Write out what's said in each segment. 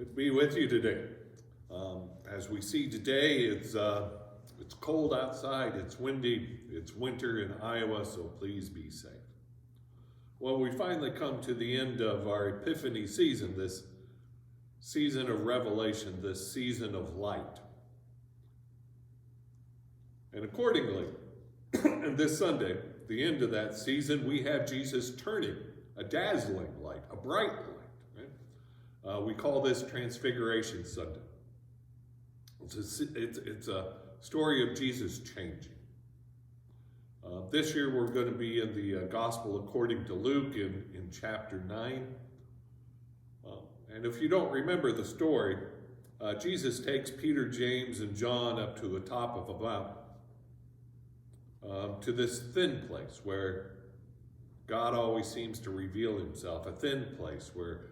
Good to be with you today. As we see today, it's cold outside, it's windy, it's winter in Iowa, so please be safe. Well, we finally come to the end of our Epiphany season, this season of revelation, this season of light. And accordingly, this Sunday, the end of that season, we have Jesus turning a dazzling light, a bright light. We call this Transfiguration Sunday. It's a story of Jesus changing. This year we're going to be in the Gospel according to Luke in chapter 9. And if you don't remember the story, Jesus takes Peter, James, and John up to the top of a mountain, to this thin place where God always seems to reveal himself, a thin place where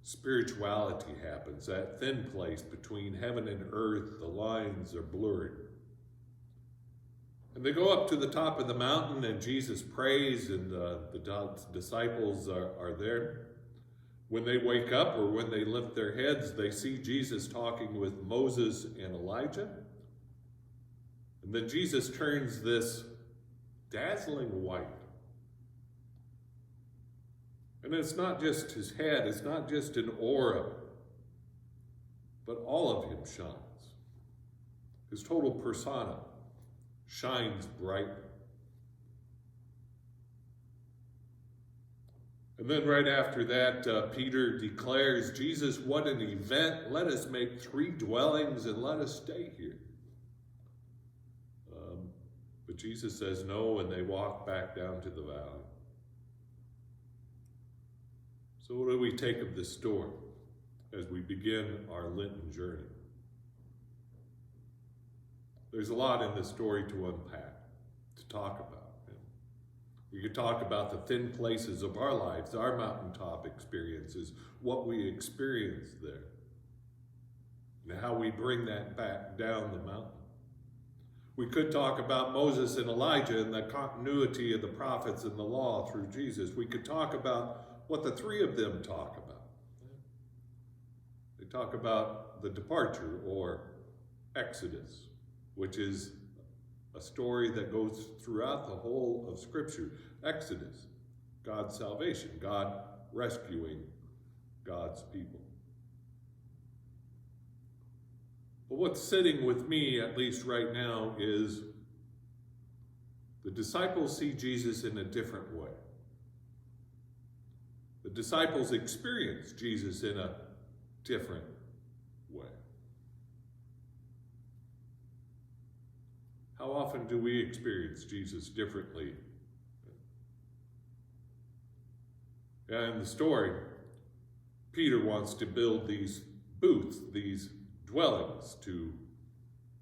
spirituality happens, that thin place between heaven and earth, the lines are blurred. And they go up to the top of the mountain and Jesus prays and the disciples are there. When they wake up or when they lift their heads, they see Jesus talking with Moses and Elijah. And then Jesus turns this dazzling white. And it's not just his head, it's not just an aura, but all of him shines. His total persona shines brightly. And then right after that, Peter declares, Jesus, what an event. Let us make 3 dwellings and let us stay here. But Jesus says no, and they walk back down to the valley. So what do we take of this story as we begin our Lenten journey? There's a lot in this story to unpack, to talk about. We could talk about the thin places of our lives, our mountaintop experiences, what we experience there, and how we bring that back down the mountain. We could talk about Moses and Elijah and the continuity of the prophets and the law through Jesus. We could talk about what the 3 of them talk about. They talk about the departure or Exodus, which is a story that goes throughout the whole of Scripture. Exodus, God's salvation, God rescuing God's people. But what's sitting with me, at least right now, is the disciples see Jesus in a different way. The disciples experience Jesus in a different way. How often do we experience Jesus differently? And in the story, Peter wants to build these booths, these dwellings, to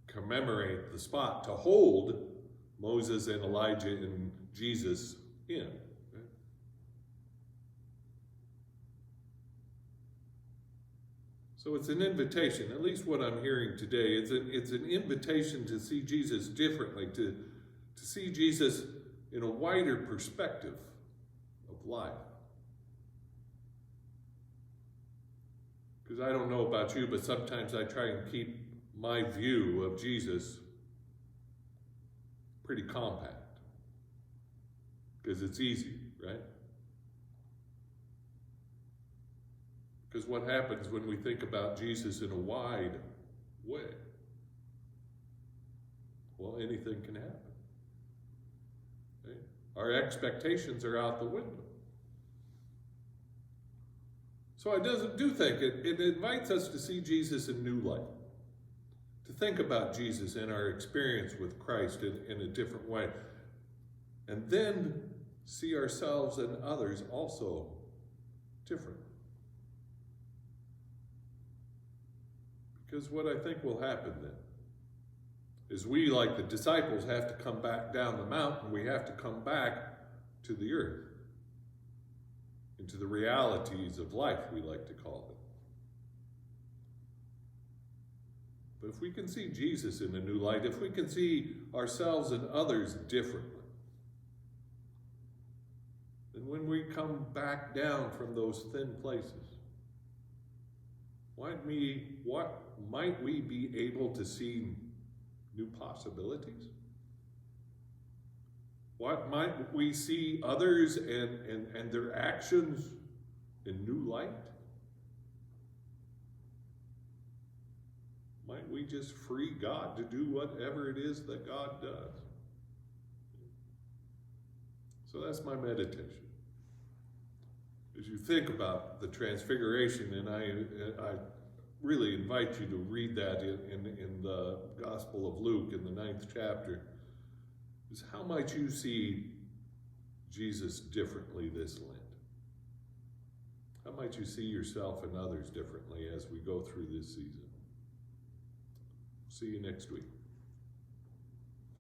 commemorate the spot, to hold Moses and Elijah and Jesus in. So it's an invitation, at least what I'm hearing today, it's an invitation to see Jesus differently, to see Jesus in a wider perspective of life. Because I don't know about you, but sometimes I try and keep my view of Jesus pretty compact. Because it's easy, right? Because what happens when we think about Jesus in a wide way? Well, anything can happen. Okay? Our expectations are out the window. So I do think it invites us to see Jesus in new light, to think about Jesus and our experience with Christ in a different way, and then see ourselves and others also different. Because what I think will happen then is we, like the disciples, have to come back down the mountain. We have to come back to the earth, into the realities of life, we like to call it. But if we can see Jesus in a new light, if we can see ourselves and others differently, then when we come back down from those thin places, What might we be able to see new possibilities? What might we see others and their actions in new light? Might we just free God to do whatever it is that God does? So that's my meditation. As you think about the Transfiguration, and I really invite you to read that in the Gospel of Luke in the 9th chapter, is how might you see Jesus differently this Lent? How might you see yourself and others differently as we go through this season? See you next week.